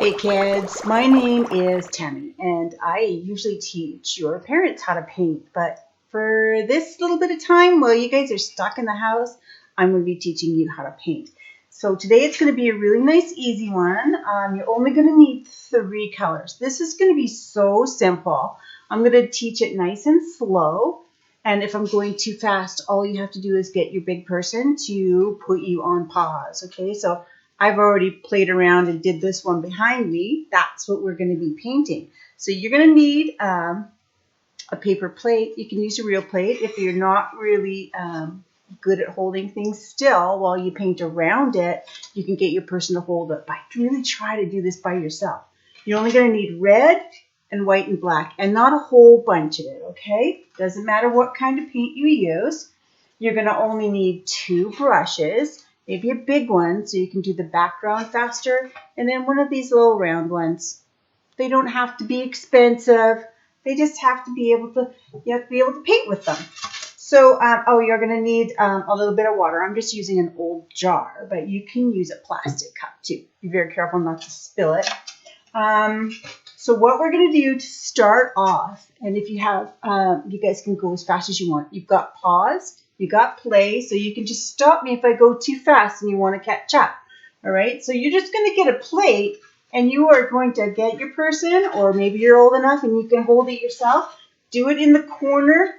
Hey kids, my name is Tammy and I usually teach your parents how to paint, but for this little bit of time while you guys are stuck in the house, I'm going to be teaching you how to paint. So today it's going to be a really nice easy one. You're only going to need 3 colors. This is going to be so simple. I'm going to teach it nice and slow, and if I'm going too fast, all you have to do is get your big person to put you on pause, okay? So I've already played around and did this one behind me. That's what we're going to be painting. So you're going to need a paper plate. You can use a real plate if you're not really good at holding things still while you paint around it. You can get your person to hold it, but really try to do this by yourself. You're only going to need red and white and black and not a whole bunch of it, okay? Doesn't matter what kind of paint you use. You're going to only need 2 brushes. Maybe a big one so you can do the background faster, and then one of these little round ones. They don't have to be expensive. They just have to be able to, you have to be able to paint with them. So, you're going to need a little bit of water. I'm just using an old jar, but you can use a plastic cup too. Be very careful not to spill it. So what we're going to do to start off, and if you have, you guys can go as fast as you want. You've got pause. You got play, so you can just stop me if I go too fast and you want to catch up. All right, so you're just going to get a plate and you are going to get your person, or maybe you're old enough and you can hold it yourself. Do it in the corner,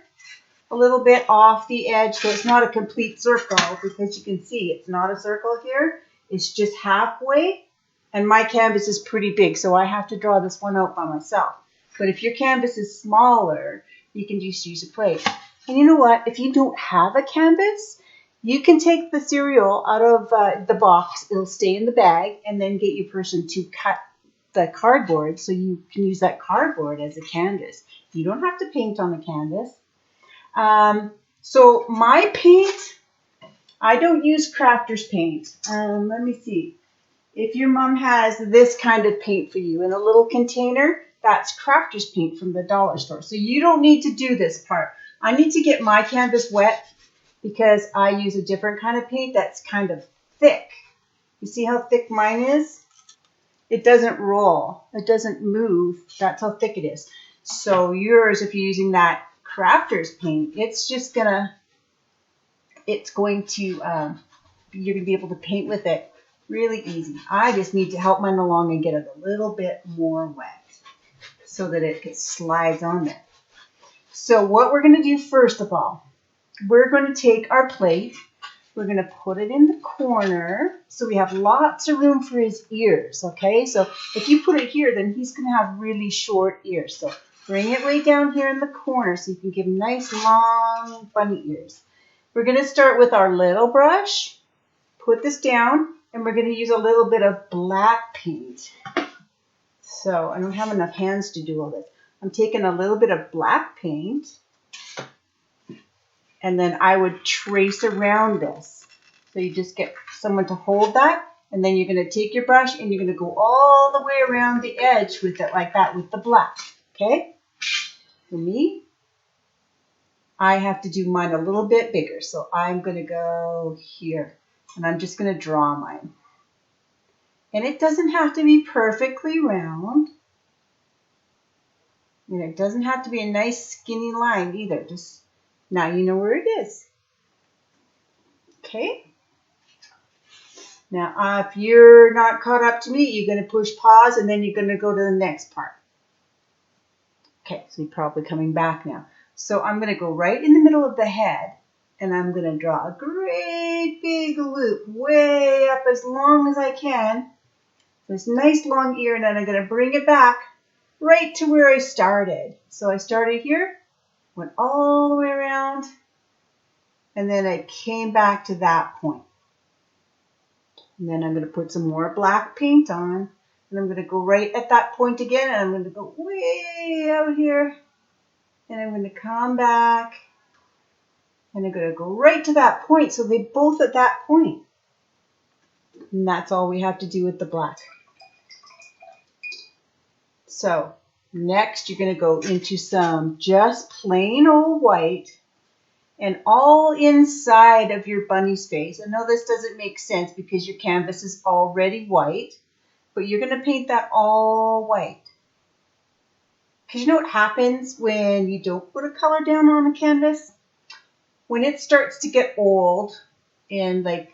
a little bit off the edge, so it's not a complete circle, because you can see it's not a circle here. It's just halfway, and my canvas is pretty big, so I have to draw this one out by myself. But if your canvas is smaller, you can just use a plate. And you know what? If you don't have a canvas, you can take the cereal out of the box. It'll stay in the bag, and then get your person to cut the cardboard so you can use that cardboard as a canvas. You don't have to paint on the canvas. So my paint, I don't use Crafters paint. Let me see. If your mom has this kind of paint for you in a little container, that's Crafters paint from the dollar store. So you don't need to do this part. I need to get my canvas wet because I use a different kind of paint that's kind of thick. You see how thick mine is? It doesn't roll. It doesn't move. That's how thick it is. So yours, if you're using that Crafters paint, you're going to be able to paint with it really easy. I just need to help mine along and get it a little bit more wet so that it slides on there. So what we're going to do first of all, we're going to take our plate. We're going to put it in the corner so we have lots of room for his ears, okay? So if you put it here, then he's going to have really short ears. So bring it way down here in the corner so you can give him nice, long, bunny ears. We're going to start with our little brush, put this down, and we're going to use a little bit of black paint. So I don't have enough hands to do all this. I'm taking a little bit of black paint, and then I would trace around this. So you just get someone to hold that, and then you're going to take your brush and you're going to go all the way around the edge with it like that with the black, okay? For me, I have to do mine a little bit bigger, so I'm going to go here, and I'm just going to draw mine. And it doesn't have to be perfectly round. And it doesn't have to be a nice skinny line either. Just now you know where it is. Okay? Now, if you're not caught up to me, you're going to push pause, and then you're going to go to the next part. Okay, so you're probably coming back now. So I'm going to go right in the middle of the head, and I'm going to draw a great big loop way up as long as I can. This nice long ear, and then I'm going to bring it back right to where I started. So I started here, went all the way around, and then I came back to that point. And then I'm going to put some more black paint on, and I'm going to go right at that point again, and I'm going to go way out here, and I'm going to come back, and I'm going to go right to that point, so they both at that point. And that's all we have to do with the black. So next you're going to go into some just plain old white, and all inside of your bunny's face. I know this doesn't make sense because your canvas is already white, but you're going to paint that all white. Because you know what happens when you don't put a color down on a canvas? When it starts to get old in like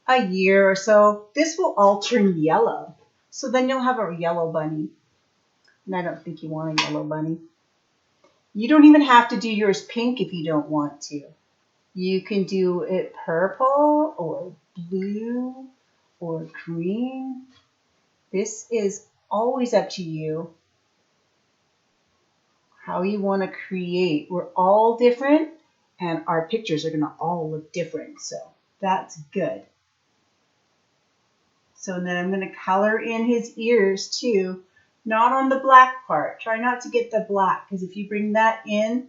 a year or so, this will all turn yellow. So then you'll have a yellow bunny. And I don't think you want a yellow bunny. You don't even have to do yours pink if you don't want to. You can do it purple or blue or green. This is always up to you how you want to create. We're all different and our pictures are going to all look different. So that's good. So then I'm going to color in his ears too. Not on the black part. Try not to get the black because if you bring that in,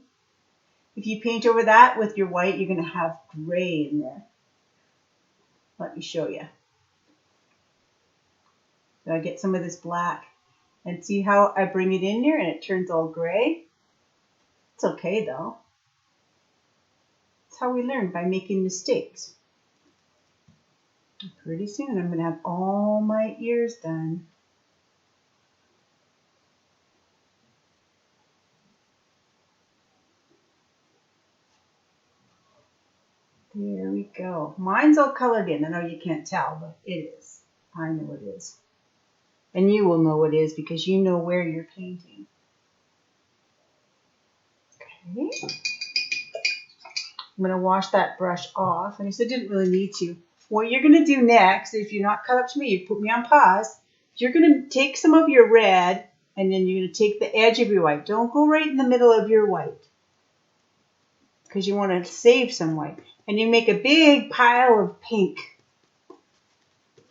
if you paint over that with your white, you're going to have gray in there. Let me show you. So I get some of this black and see how I bring it in there and it turns all gray. It's okay though. That's how we learn, by making mistakes. Pretty soon I'm going to have all my ears done. There we go. Mine's all colored in. I know you can't tell, but it is. I know it is. And you will know it is because you know where you're painting. Okay. I'm going to wash that brush off. And I said I didn't really need to. What you're going to do next, if you're not caught up to me, you put me on pause. You're going to take some of your red and then you're going to take the edge of your white. Don't go right in the middle of your white because you want to save some white. And you make a big pile of pink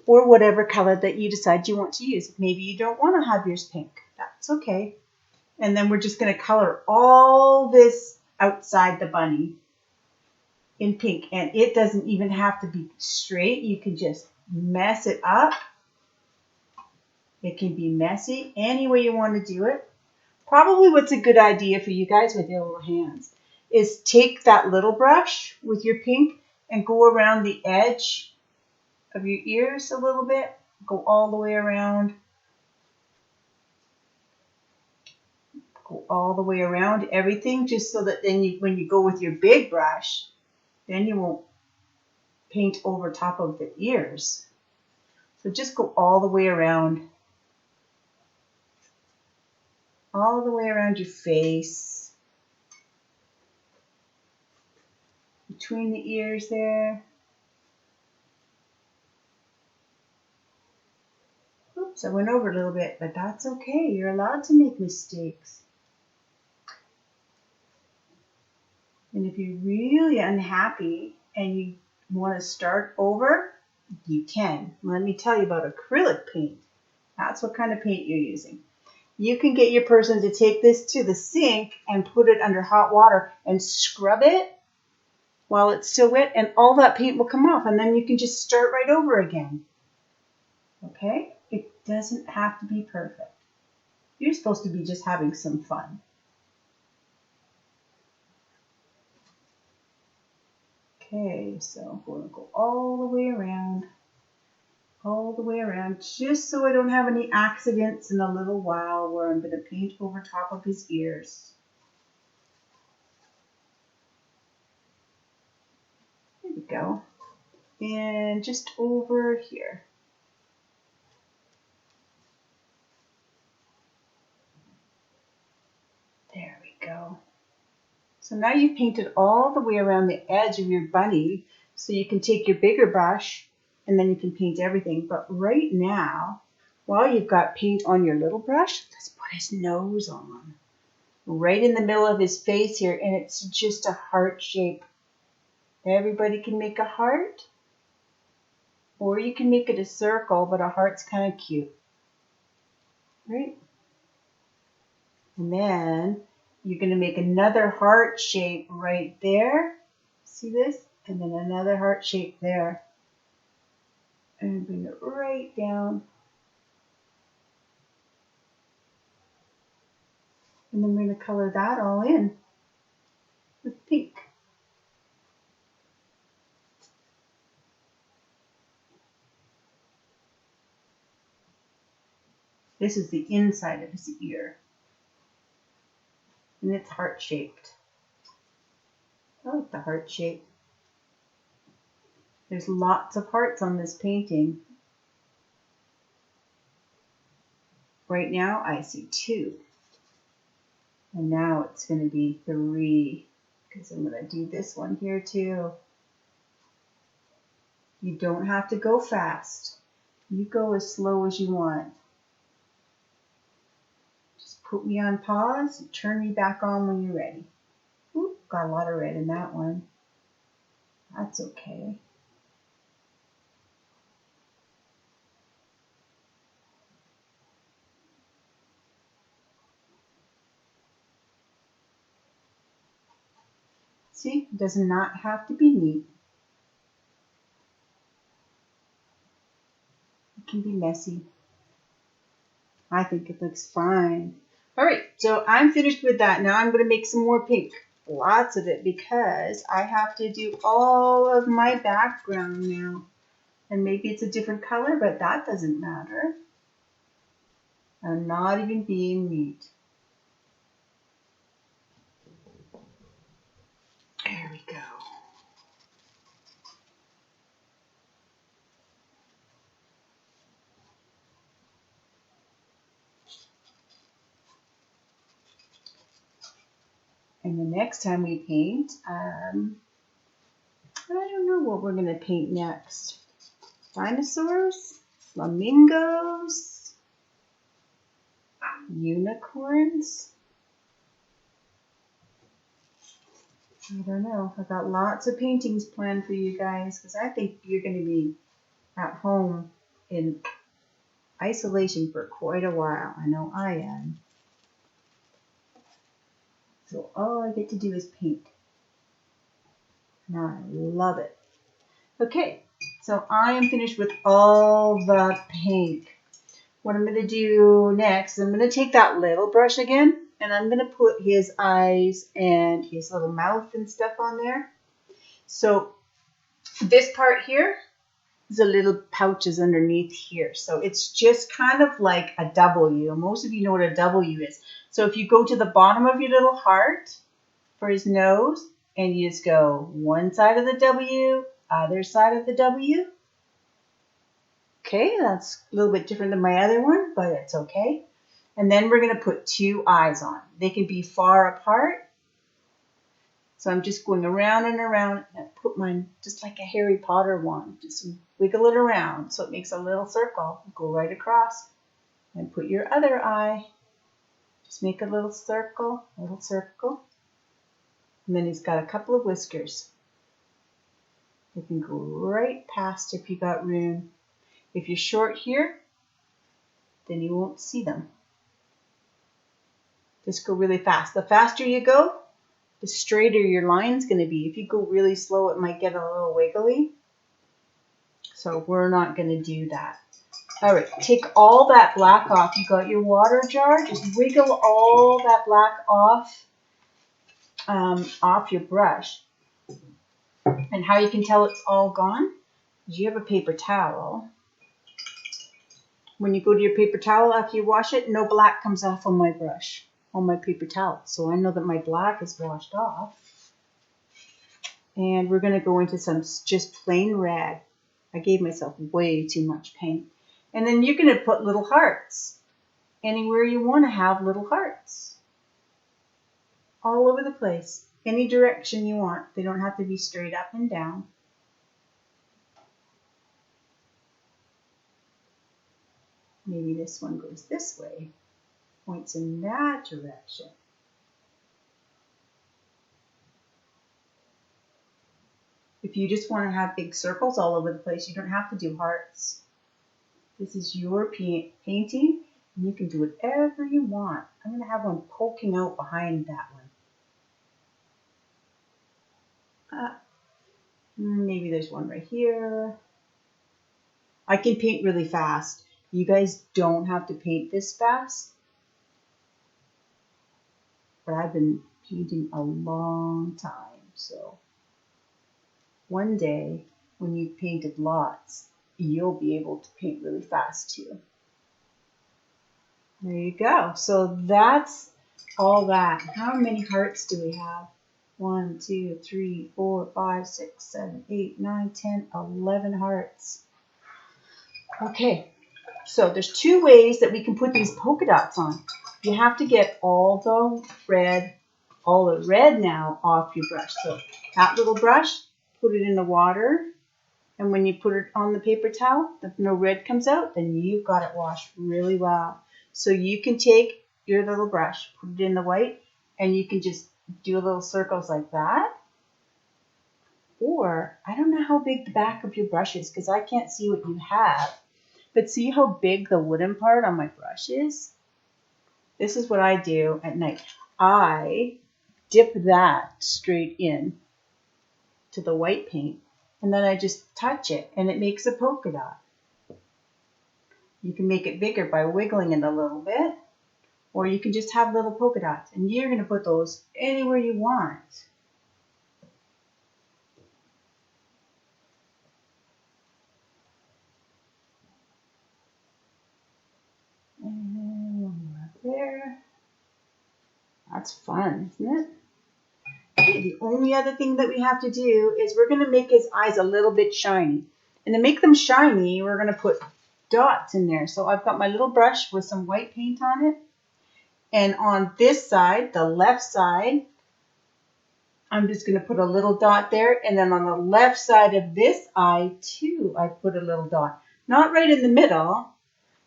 or whatever color that you decide you want to use. Maybe you don't want to have yours pink. That's okay. And then we're just going to color all this outside the bunny in pink. And it doesn't even have to be straight. You can just mess it up. It can be messy any way you want to do it. Probably what's a good idea for you guys with your little hands is take that little brush with your pink and go around the edge of your ears a little bit. Go all the way around. Go all the way around everything just so that then when you go with your big brush, then you won't paint over top of the ears. So just go all the way around your face, between the ears there. Oops, I went over a little bit, but that's okay. You're allowed to make mistakes. And if you're really unhappy and you want to start over, you can. Let me tell you about acrylic paint. That's what kind of paint you're using. You can get your person to take this to the sink and put it under hot water and scrub it while it's still wet, and all that paint will come off, and then you can just start right over again. Okay? It doesn't have to be perfect. You're supposed to be just having some fun. Okay, so I'm going to go all the way around, just so I don't have any accidents in a little while where I'm going to paint over top of his ears. There we go. And just over here. There we go. So now you've painted all the way around the edge of your bunny, so you can take your bigger brush and then you can paint everything. But right now, while you've got paint on your little brush, let's put his nose on. Right in the middle of his face here, and it's just a heart shape. Everybody can make a heart, or you can make it a circle, but a heart's kind of cute. Right? And then you're going to make another heart shape right there. See this? And then another heart shape there. And bring it right down. And then we're going to color that all in with pink. This is the inside of his ear. And it's heart-shaped. I like the heart shape. There's lots of hearts on this painting. Right now I see 2. And now it's going to be 3. Because I'm going to do this one here too. You don't have to go fast. You go as slow as you want. Just put me on pause and turn me back on when you're ready. Oop, got a lot of red in that one. That's okay. See, it does not have to be neat. It can be messy. I think it looks fine. All right, so I'm finished with that. Now I'm going to make some more pink. Lots of it because I have to do all of my background now. And maybe it's a different color, but that doesn't matter. I'm not even being neat. There we go. And the next time we paint, I don't know what we're going to paint next. Dinosaurs? Flamingos? Unicorns? I don't know. I've got lots of paintings planned for you guys because I think you're going to be at home in isolation for quite a while. I know I am. So all I get to do is paint. And I love it. Okay, so I am finished with all the pink. What I'm going to do next, I'm going to take that little brush again, and I'm going to put his eyes and his little mouth and stuff on there. So this part here is a little pouches underneath here. So it's just kind of like a W. Most of you know what a W is. So if you go to the bottom of your little heart for his nose, and you just go one side of the W, other side of the W. Okay, that's a little bit different than my other one, but it's okay. And then we're going to put 2 eyes on. They can be far apart. So I'm just going around and around and put mine just like a Harry Potter wand. Just wiggle it around so it makes a little circle. Go right across and put your other eye. Just make a little circle, And then he's got a couple of whiskers. They can go right past if you got room. If you're short here, then you won't see them. Just go really fast. The faster you go, the straighter your line's going to be. If you go really slow, it might get a little wiggly. So we're not going to do that. All right, take all that black off. You got your water jar. Just wiggle all that black off your brush. And how you can tell it's all gone is you have a paper towel. When you go to your paper towel after you wash it, no black comes off on my brush, on my paper towel. So I know that my black is washed off. And we're going to go into some just plain red. I gave myself way too much paint. And then you're going to put little hearts. Anywhere you want to have little hearts. All over the place. Any direction you want. They don't have to be straight up and down. Maybe this one goes this way. Points in that direction. If you just want to have big circles all over the place, you don't have to do hearts. This is your painting, and you can do whatever you want. I'm going to have one poking out behind that one. Maybe there's one right here. I can paint really fast. You guys don't have to paint this fast. But I've been painting a long time, so one day when you've painted lots, you'll be able to paint really fast too. There you go. So that's all that. How many hearts do we have? 1, 2, 3, 4, 5, 6, 7, 8, 9, 10, 11 hearts. Okay, so there's two ways that we can put these polka dots on. You have to get all the red now off your brush. So that little brush, put it in the water, and when you put it on the paper towel, if no red comes out, then you've got it washed really well. So you can take your little brush, put it in the white, and you can just do little circles like that. Or, I don't know how big the back of your brush is because I can't see what you have. But see how big the wooden part on my brush is? This is what I do at night. I dip that straight in to the white paint, and then I just touch it, and it makes a polka dot. You can make it bigger by wiggling it a little bit, or you can just have little polka dots, and you're going to put those anywhere you want. And one more up there. That's fun, isn't it? Okay, the only other thing that we have to do is we're going to make his eyes a little bit shiny. And to make them shiny, we're going to put dots in there. So I've got my little brush with some white paint on it. And on this side, the left side, I'm just going to put a little dot there. And then on the left side of this eye, too, I put a little dot. Not right in the middle,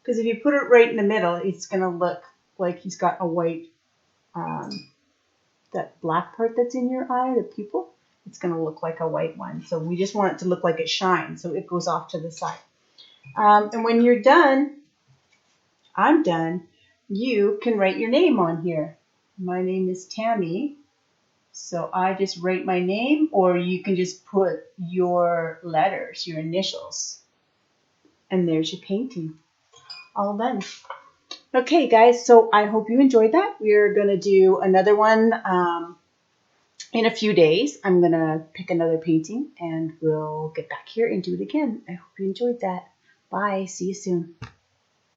because if you put it right in the middle, it's going to look like he's got a white, that black part that's in your eye, the pupil, it's going to look like a white one. So we just want it to look like it shines, so it goes off to the side. And when you're done, I'm done, you can write your name on here. My name is Tammy, so I just write my name, or you can just put your letters, your initials. And there's your painting. All done. Okay, guys, so I hope you enjoyed that. We're going to do another one in a few days. I'm going to pick another painting, and we'll get back here and do it again. I hope you enjoyed that. Bye. See you soon.